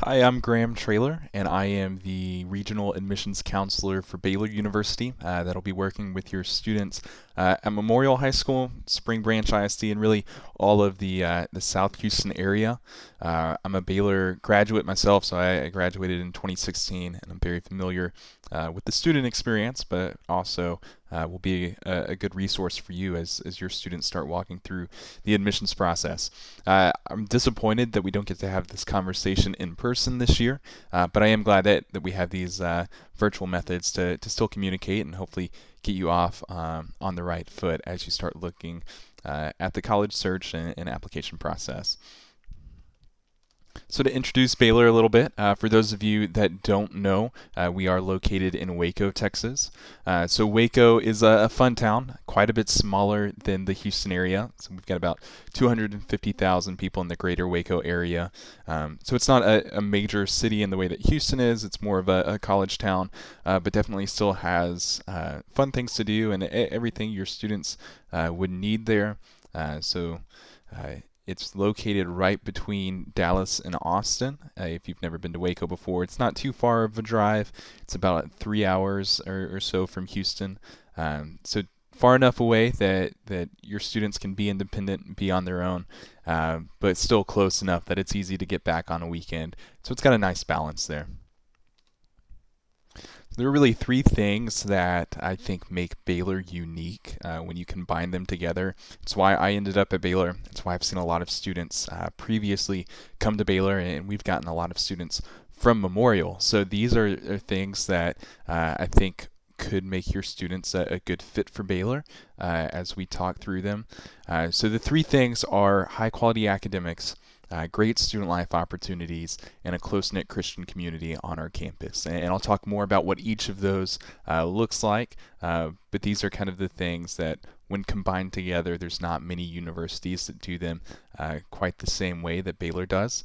Hi, I'm Graham Traylor, and I am the Regional Admissions Counselor for Baylor University. That'll be working with your students at Memorial High School, Spring Branch ISD, and really all of the South Houston area. I'm a Baylor graduate myself, so I graduated in 2016, and I'm very familiar with the student experience, but also will be a good resource for you as your students start walking through the admissions process. I'm disappointed that we don't get to have this conversation in person this year, but I am glad that we have these virtual methods to still communicate and hopefully get you off on the right foot as you start looking at the college search and application process. So to introduce Baylor a little bit, for those of you that don't know, we are located in Waco, Texas. So Waco is a fun town, quite a bit smaller than the Houston area. So we've got about 250,000 people in the greater Waco area. So it's not a major city in the way that Houston is. It's more of a college town, but definitely still has fun things to do and everything your students would need there. So it's located right between Dallas and Austin. If you've never been to Waco before, it's not too far of a drive. It's about 3 hours or so from Houston. So far enough away that your students can be independent and be on their own, but still close enough that it's easy to get back on a weekend. So it's got a nice balance there. There are really three things that I think make Baylor unique when you combine them together. It's why I ended up at Baylor. It's why I've seen a lot of students previously come to Baylor, and we've gotten a lot of students from Memorial. So these are things that I think could make your students a good fit for Baylor as we talk through them. So the three things are high quality academics, great student life opportunities, and a close-knit Christian community on our campus. And I'll talk more about what each of those looks like, but these are kind of the things that when combined together, there's not many universities that do them quite the same way that Baylor does.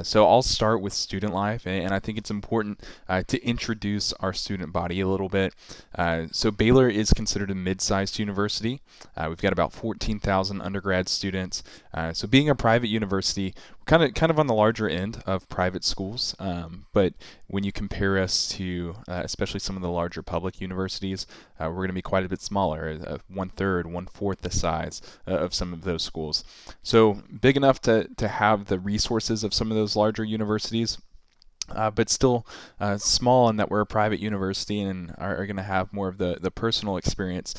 So I'll start with student life, and I think it's important to introduce our student body a little bit. So Baylor is considered a mid-sized university. We've got about 14,000 undergrad students. So being a private university, we're kind of on the larger end of private schools, but when you compare us to especially some of the larger public universities, we're going to be quite a bit smaller, 1/3, 1/4 the size of some of those schools. So big enough to have the resources of some of those larger universities, but still small in that we're a private university and are going to have more of the personal experience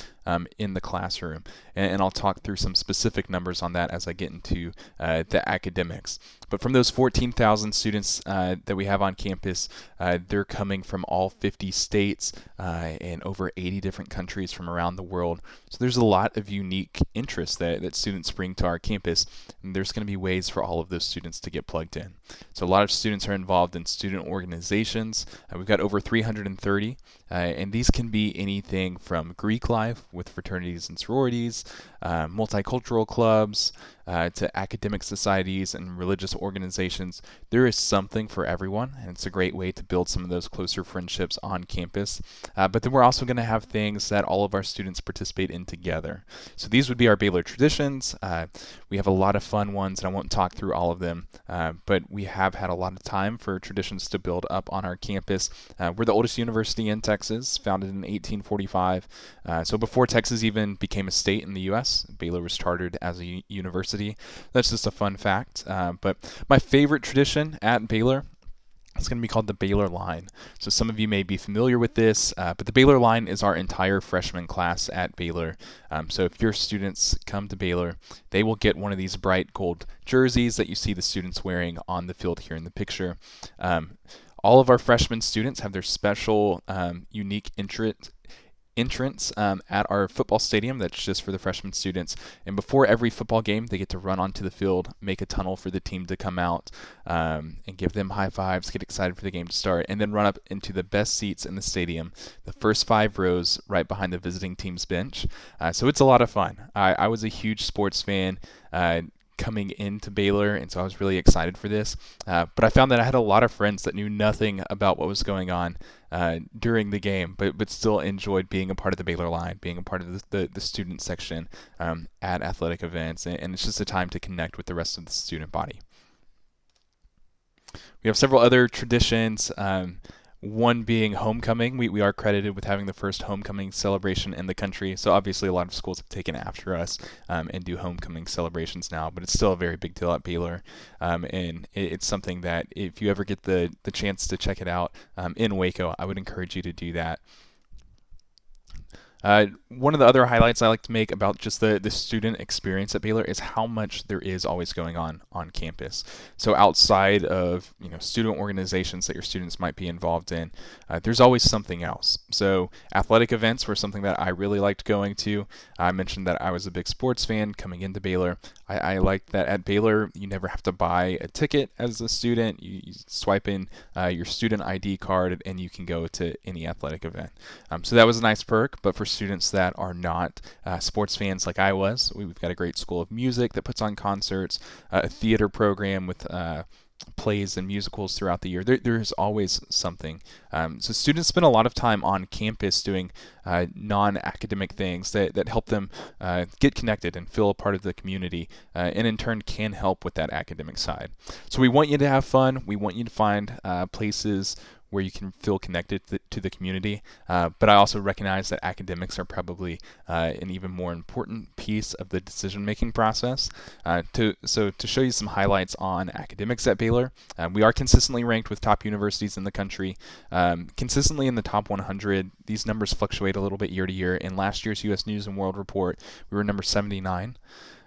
in the classroom. And I'll talk through some specific numbers on that as I get into the academics. But from those 14,000 students that we have on campus, they're coming from all 50 states and over 80 different countries from around the world. So there's a lot of unique interests that students bring to our campus, and there's going to be ways for all of those students to get plugged in. So a lot of students are involved in student organizations. We've got over 330, and these can be anything from Greek life with fraternities and sororities, multicultural clubs, to academic societies and religious organizations. There is something for everyone, and it's a great way to build some of those closer friendships on campus. But then we're also going to have things that all of our students participate in together. So these would be our Baylor traditions. We have a lot of fun ones, and I won't talk through all of them, but we have had a lot of time for traditions to build up on our campus. We're the oldest university in Texas, founded in 1845. So before Texas even became a state in the U.S., Baylor was chartered as a university. That's just a fun fact. But my favorite tradition at Baylor, it's going to be called the Baylor Line. So some of you may be familiar with this, but the Baylor Line is our entire freshman class at Baylor. So if your students come to Baylor, they will get one of these bright gold jerseys that you see the students wearing on the field here in the picture. All of our freshman students have their special unique entrance at our football stadium that's just for the freshman students. And before every football game, they get to run onto the field, make a tunnel for the team to come out, and give them high fives, get excited for the game to start, and then run up into the best seats in the stadium, the first 5 rows right behind the visiting team's bench. So it's a lot of fun. I was a huge sports fan coming into Baylor, and so I was really excited for this. But I found that I had a lot of friends that knew nothing about what was going on during the game, but still enjoyed being a part of the Baylor Line, being a part of the student section at athletic events, and it's just a time to connect with the rest of the student body. We have several other traditions. One being homecoming. We are credited with having the first homecoming celebration in the country. So obviously a lot of schools have taken after us and do homecoming celebrations now, but it's still a very big deal at Baylor. And it's something that if you ever get the chance to check it out in Waco, I would encourage you to do that. One of the other highlights I like to make about just the student experience at Baylor is how much there is always going on campus. So outside of student organizations that your students might be involved in, there's always something else. So athletic events were something that I really liked going to. I mentioned that I was a big sports fan coming into Baylor. I like that at Baylor you never have to buy a ticket as a student. You swipe in your student ID card and you can go to any athletic event. So that was a nice perk, but for students that are not sports fans like I was, we've got a great school of music that puts on concerts, a theater program with plays and musicals throughout the year. There's always something. So students spend a lot of time on campus doing non-academic things that help them get connected and feel a part of the community, and in turn can help with that academic side. So we want you to have fun. We want you to find places where you can feel connected to the community. But I also recognize that academics are probably an even more important piece of the decision-making process. So to show you some highlights on academics at Baylor, we are consistently ranked with top universities in the country, consistently in the top 100. These numbers fluctuate a little bit year to year. In last year's U.S. News and World Report, we were number 79.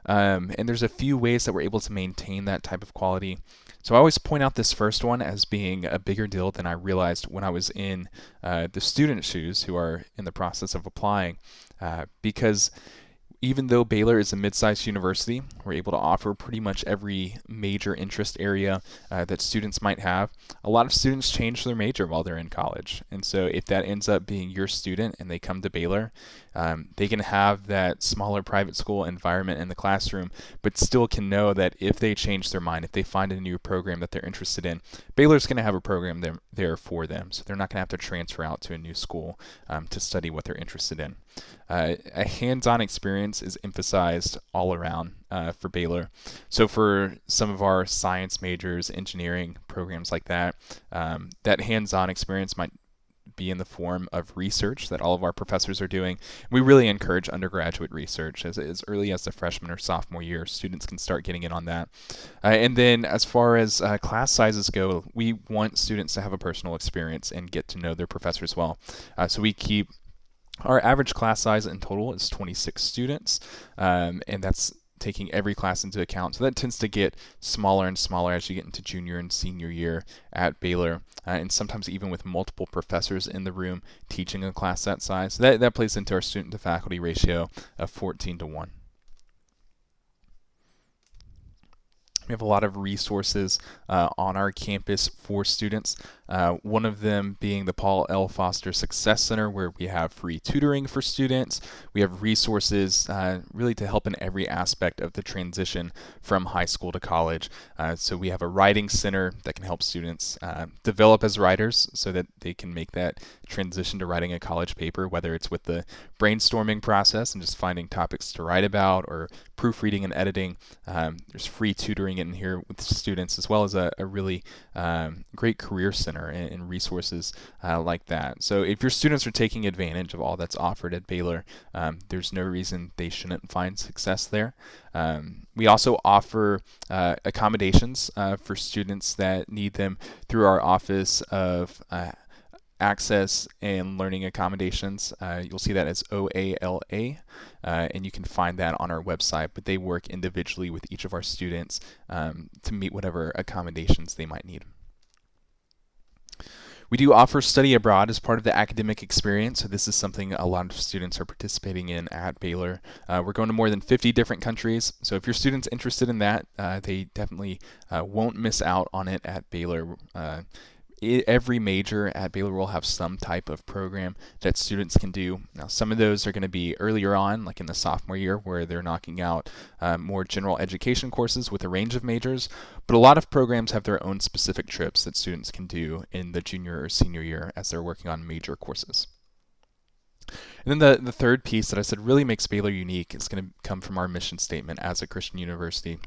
And there's a few ways that we're able to maintain that type of quality. So I always point out this first one as being a bigger deal than I realized when I was in the student shoes who are in the process of applying, because even though Baylor is a mid-sized university, we're able to offer pretty much every major interest area that students might have. A lot of students change their major while they're in college. And so if that ends up being your student and they come to Baylor, they can have that smaller private school environment in the classroom, but still can know that if they change their mind, if they find a new program that they're interested in, Baylor's going to have a program there for them. So they're not going to have to transfer out to a new school to study what they're interested in. A hands-on experience is emphasized all around for Baylor. So for some of our science majors, engineering programs like that, that hands-on experience might be in the form of research that all of our professors are doing. We really encourage undergraduate research as early as the freshman or sophomore year. Students can start getting in on that. And then as far as class sizes go, we want students to have a personal experience and get to know their professors well. So we keep our average class size in total is 26 students, and that's taking every class into account. So that tends to get smaller and smaller as you get into junior and senior year at Baylor, and sometimes even with multiple professors in the room teaching a class that size. So that plays into our student to faculty ratio of 14:1. We have a lot of resources on our campus for students. One of them being the Paul L. Foster Success Center, where we have free tutoring for students. We have resources really to help in every aspect of the transition from high school to college. So we have a writing center that can help students develop as writers so that they can make that transition to writing a college paper, whether it's with the brainstorming process and just finding topics to write about, or proofreading and editing. There's free tutoring in here with students, as well as a really great career center and resources like that. So if your students are taking advantage of all that's offered at Baylor, there's no reason they shouldn't find success there. We also offer accommodations for students that need them through our Office of Access and Learning Accommodations. You'll see that as OALA, and you can find that on our website, but they work individually with each of our students to meet whatever accommodations they might need. We do offer study abroad as part of the academic experience, so this is something a lot of students are participating in at Baylor. We're going to more than 50 different countries, so if your student's interested in that, they definitely won't miss out on it at Baylor. Every major at Baylor will have some type of program that students can do. Now, some of those are going to be earlier on, like in the sophomore year, where they're knocking out more general education courses with a range of majors, but a lot of programs have their own specific trips that students can do in the junior or senior year as they're working on major courses. And then the third piece that I said really makes Baylor unique is going to come from our mission statement as a Christian university.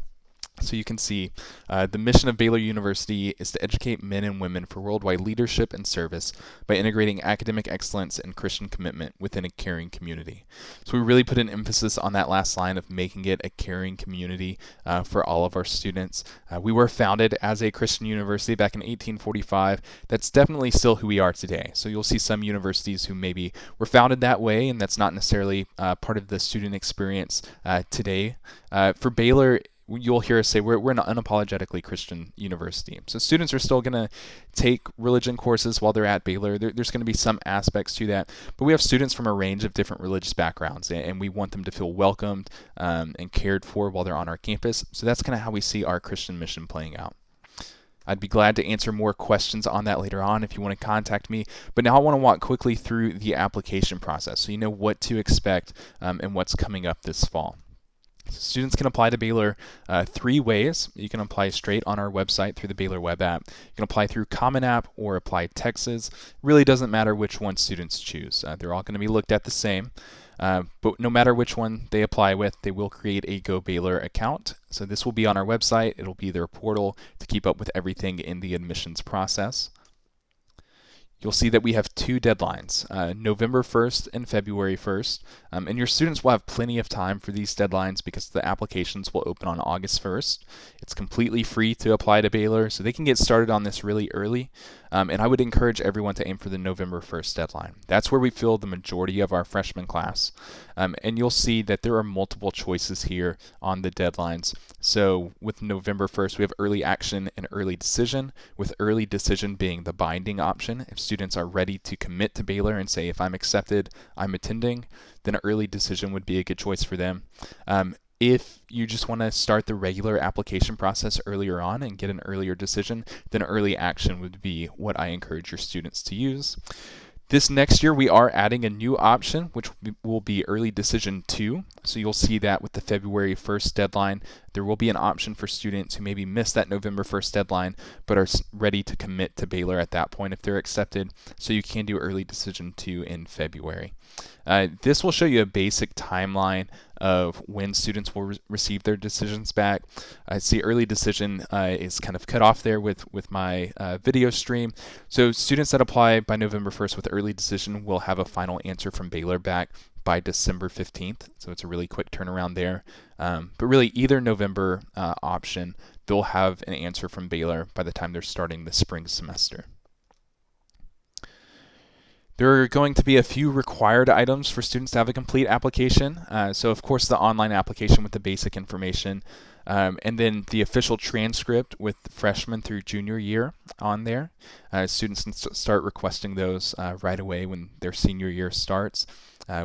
So you can see the mission of Baylor University is to educate men and women for worldwide leadership and service by integrating academic excellence and Christian commitment within a caring community. So we really put an emphasis on that last line of making it a caring community for all of our students. We were founded as a Christian university back in 1845. That's definitely still who we are today. So you'll see some universities who maybe were founded that way, and that's not necessarily part of the student experience today. For Baylor, you'll hear us say we're an unapologetically Christian university. So students are still going to take religion courses while they're at Baylor. There's going to be some aspects to that, but we have students from a range of different religious backgrounds, and we want them to feel welcomed and cared for while they're on our campus. So that's kind of how we see our Christian mission playing out. I'd be glad to answer more questions on that later on if you want to contact me. But now I want to walk quickly through the application process so you know what to expect and what's coming up this fall. Students can apply to Baylor three ways. You can apply straight on our website through the Baylor web app. You can apply through Common App or apply Texas. Really doesn't matter which one students choose. They're all going to be looked at the same. But no matter which one they apply with, they will create a Go Baylor account. So this will be on our website. It'll be their portal to keep up with everything in the admissions process. You'll see that we have two deadlines, November 1st and February 1st. And your students will have plenty of time for these deadlines because the applications will open on August 1st. It's completely free to apply to Baylor, so they can get started on this really early. And I would encourage everyone to aim for the November 1st deadline. That's where we fill the majority of our freshman class. And you'll see that there are multiple choices here on the deadlines. So with November 1st, we have early action and early decision, with early decision being the binding option. If students are ready to commit to Baylor and say, if I'm accepted, I'm attending, then early decision would be a good choice for them. If you just want to start the regular application process earlier on and get an earlier decision, then early action would be what I encourage your students to use. This next year, we are adding a new option, which will be early decision 2. So you'll see that with the February 1st deadline, there will be an option for students who maybe missed that November 1st deadline, but are ready to commit to Baylor at that point if they're accepted. So you can do early decision 2 in February. This will show you a basic timeline of when students will receive their decisions back. I see early decision is kind of cut off there with my video stream. So students that apply by November 1st with early decision will have a final answer from Baylor back by December 15th. So it's a really quick turnaround there. But really either November option, they'll have an answer from Baylor by the time they're starting the spring semester. There are going to be a few required items for students to have a complete application. So of course the online application with the basic information, and then the official transcript with freshman through junior year on there. Students can start requesting those right away when their senior year starts.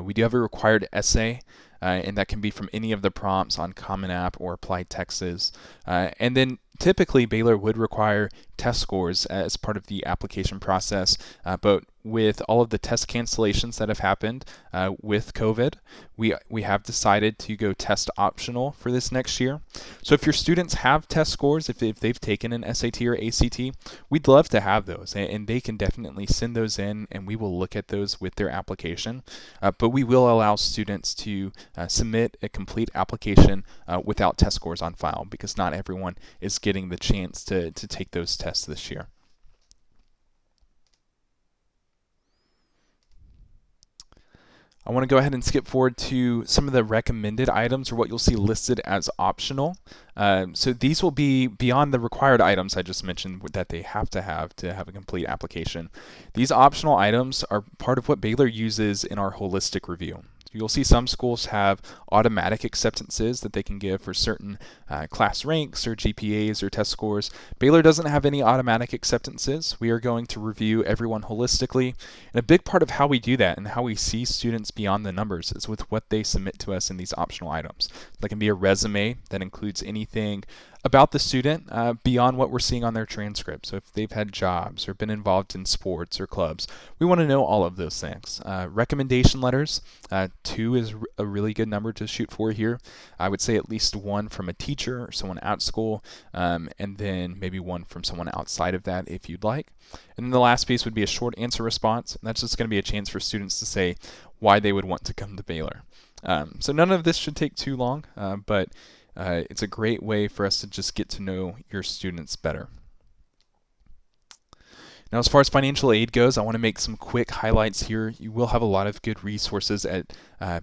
We do have a required essay, and that can be from any of the prompts on Common App or Applied Texas. And then typically Baylor would require test scores as part of the application process, but with all of the test cancellations that have happened with COVID, we have decided to go test optional for this next year. So if your students have test scores, if they've taken an SAT or ACT, we'd love to have those, and they can definitely send those in, and we will look at those with their application. But we will allow students to submit a complete application without test scores on file, because not everyone is getting the chance to take those tests this year. I want to go ahead and skip forward to some of the recommended items, or what you'll see listed as optional. So these will be beyond the required items I just mentioned that they have to have a complete application. These optional items are part of what Baylor uses in our holistic review. You'll see some schools have automatic acceptances that they can give for certain class ranks or GPAs or test scores. Baylor doesn't have any automatic acceptances. We are going to review everyone holistically. And a big part of how we do that and how we see students beyond the numbers is with what they submit to us in these optional items. That can be a resume that includes anything about the student beyond what we're seeing on their transcript. So if they've had jobs or been involved in sports or clubs, we want to know all of those things. Recommendation letters, 2 is a really good number to shoot for here. I would say at least 1 from a teacher or someone at school, and then maybe 1 from someone outside of that if you'd like. And then the last piece would be a short answer response. And that's just going to be a chance for students to say why they would want to come to Baylor. So none of this should take too long, but it's a great way for us to just get to know your students better. Now, as far as financial aid goes, I want to make some quick highlights here. You will have a lot of good resources at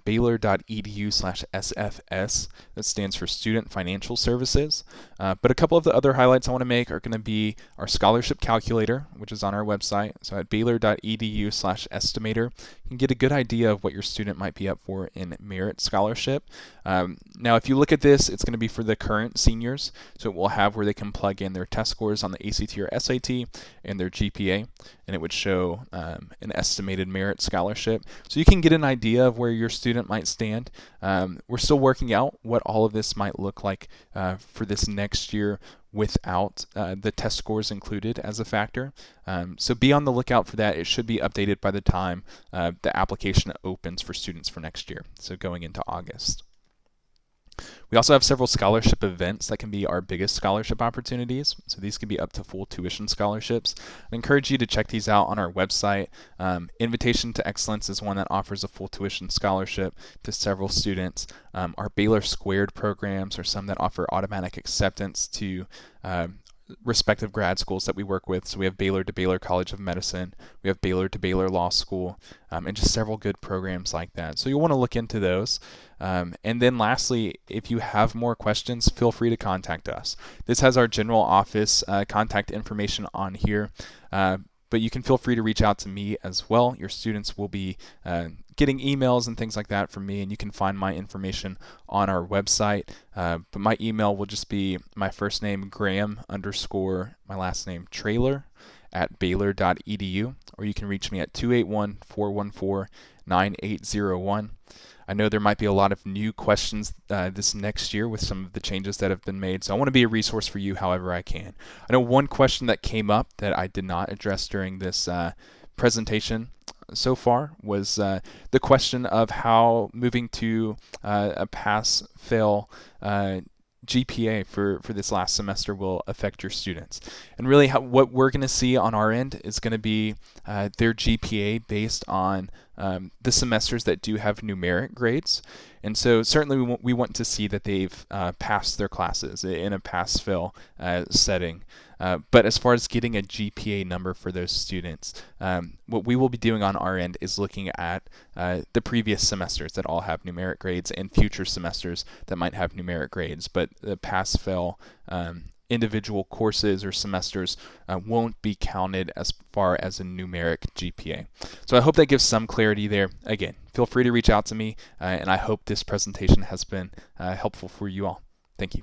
baylor.edu/SFS. That stands for Student Financial Services. But a couple of the other highlights I want to make are going to be our scholarship calculator, which is on our website. So at baylor.edu/estimator, you can get a good idea of what your student might be up for in merit scholarship. Now, if you look at this, it's going to be for the current seniors. So it will have where they can plug in their test scores on the ACT or SAT and their GPA, and it would show an estimated merit scholarship. So you can get an idea of where your student might stand. We're still working out what all of this might look like for this next year without the test scores included as a factor. So be on the lookout for that. It should be updated by the time the application opens for students for next year, so going into August. We also have several scholarship events that can be our biggest scholarship opportunities. So these can be up to full tuition scholarships. I encourage you to check these out on our website. Invitation to Excellence is one that offers a full tuition scholarship to several students. Our Baylor Squared programs are some that offer automatic acceptance to respective grad schools that we work with. So we have Baylor to Baylor College of Medicine, we have Baylor to Baylor Law School, and just several good programs like that. So you'll want to look into those. And then lastly, if you have more questions, feel free to contact us. This has our general office contact information on here, but you can feel free to reach out to me as well. Your students will be getting emails and things like that from me, and you can find my information on our website. But my email will just be my first name, Graham _ my last name, Traylor at baylor.edu, or you can reach me at 281-414-9801. I know there might be a lot of new questions this next year with some of the changes that have been made, so I want to be a resource for you however I can. I know one question that came up that I did not address during this presentation so far was the question of how moving to a pass-fail GPA for this last semester will affect your students. And really what we're going to see on our end is going to be their GPA based on the semesters that do have numeric grades. And so certainly we want to see that they've passed their classes in a pass-fail setting. But as far as getting a GPA number for those students, what we will be doing on our end is looking at the previous semesters that all have numeric grades and future semesters that might have numeric grades. But the pass-fail individual courses or semesters won't be counted as far as a numeric GPA. So I hope that gives some clarity there. Again, feel free to reach out to me, and I hope this presentation has been helpful for you all. Thank you.